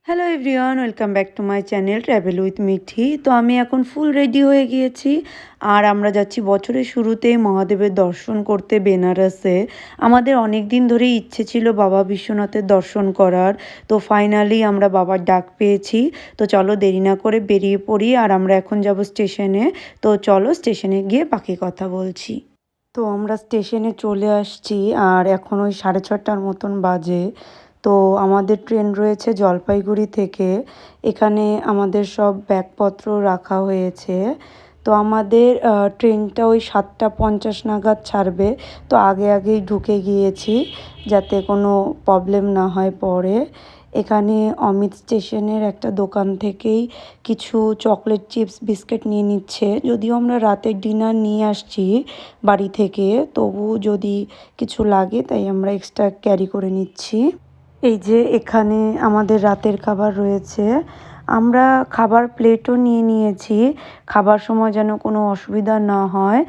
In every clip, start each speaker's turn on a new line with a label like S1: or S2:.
S1: Hello everyone, welcome back to my channel travel with Mithi. তো আমি এখন ফুল রেডি হয়ে গিয়েছি আর আমরা যাচ্ছি বছরের শুরুতেই মহাদেবের দর্শন করতে বেনারসে। আমাদের অনেক দিন ধরেই ইচ্ছে ছিল বাবা বিশ্বনাথের দর্শন করার। তো ফাইনালি আমরা বাবার ডাক পেয়েছি। তো চলো দেরি না করে বেরিয়ে পড়ি আর আমরা এখন যাব স্টেশনে। তো চলো স্টেশনে গিয়ে বাকি কথা বলছি। তো আমরা স্টেশনে চলে আসছি আর এখন ওই 6:30টার মতন বাজে। তো আমাদের ট্রেন রয়েছে জলপাইগুড়ি থেকে। এখানে আমাদের সব ব্যাগপত্র রাখা হয়েছে। তো আমাদের ট্রেনটা ওই 7:50 নাগাদ ছাড়বে। তো আগে আগেই ঢুকে গিয়েছি যাতে কোনো প্রবলেম না হয় পরে। এখানে অমিত স্টেশনের একটা দোকান থেকেই কিছু চকলেট চিপস বিস্কিট নিয়ে নিচ্ছে। যদিও আমরা রাতের ডিনার নিয়ে আসছি বাড়ি থেকে, তবু যদি কিছু লাগে তাই আমরা এক্সট্রা ক্যারি করে নিচ্ছি। এই যে এখানে আমাদের রাতের খাবার রয়েছে। আমরা খাবার প্লেটও নিয়ে নিয়েছি, খাবার সময় যেন কোনো অসুবিধা না হয়।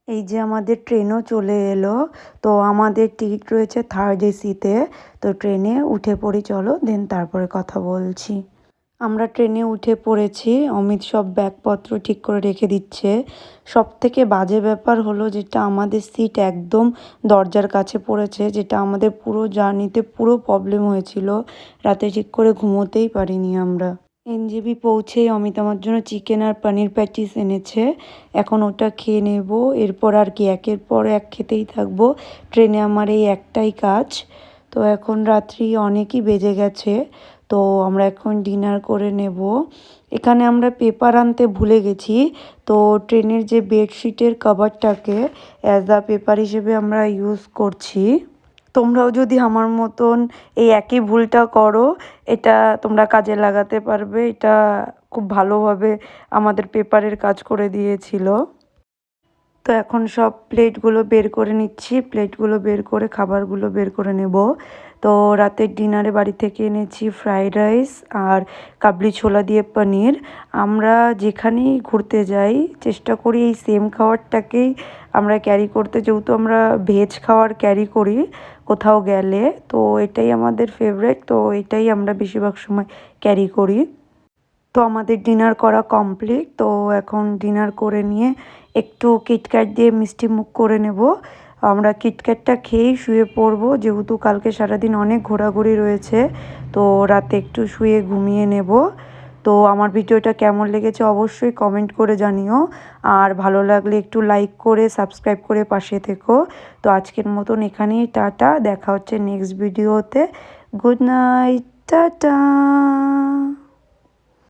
S1: এই যে আমাদের ট্রেনও চলে এলো। তো আমাদের টিকিট রয়েছে থার্ড এসিতে। তো ট্রেনে উঠে পড়ি চলো, দেন তারপরে কথা বলছি। আমরা ট্রেনে উঠে পড়েছি, অমিত সব ব্যাগপত্র ঠিক করে রেখে দিচ্ছে। সবথেকে বাজে ব্যাপার হলো যেটা আমাদের সিট একদম দরজার কাছে পড়েছে, যেটা আমাদের পুরো জার্নিতে পুরো প্রবলেম হয়েছিল। রাতে ঠিক করে ঘুমোতেই পারিনি আমরা। এনজেবি পৌঁছেই অমিত আমার জন্য চিকেন আর পনির প্যাটিস এনেছে। এখন ওটা খেয়ে নেব, এরপর আর কি একের পর এক খেতেই থাকবো। ট্রেনে আমার এই একটাই কাজ। তো এখন রাত্রি অনেকই বেজে গেছে। তো আমরা এখন ডিনার করে নেব। এখানে আমরা পেপার আনতে ভুলে গেছি। তো ট্রেনের যে বেডশিটের কভারটাকে অ্যাজ আ পেপার হিসেবে আমরা ইউজ করছি। তোমরাও যদি আমার মতন এই একই ভুলটা করো, এটা তোমরা কাজে লাগাতে পারবে। এটা খুব ভালোভাবে আমাদের পেপারের কাজ করে দিয়েছিল। তো এখন সব প্লেটগুলো বের করে নিচ্ছি, প্লেটগুলো বের করে খাবারগুলো বের করে নেব। তো রাতের ডিনারে বাড়ি থেকে এনেছি ফ্রাইড রাইস আর কাবলি ছোলা দিয়ে পনির। আমরা যেখানেই ঘুরতে যাই চেষ্টা করি এই সেম খাবারটাকেই আমরা ক্যারি করতে, যেহেতু আমরা ভেজ খাবার ক্যারি করি কোথাও গেলে। তো এটাই আমাদের ফেভারিট, তো এটাই আমরা বেশিরভাগ সময় ক্যারি করি। তো আমাদের ডিনার করা কমপ্লিট। তো এখন ডিনার করে নিয়ে একটু কিটক্যাট দিয়ে মিষ্টি মুখ করে নেব। আমরা কিটক্যাটটা খেয়েই শুয়ে পড়বো, যেহেতু কালকে সারাদিন অনেক ঘোরাঘুরি রয়েছে। তো রাতে একটু শুয়ে ঘুমিয়ে নেব। তো আমার ভিডিওটা কেমন লেগেছে অবশ্যই কমেন্ট করে জানিও। আর ভালো লাগলে একটু লাইক করে সাবস্ক্রাইব করে পাশে থেকো। তো আজকের মতন এখানেই টাটা, দেখা হচ্ছে নেক্সট ভিডিওতে। Good night, tata.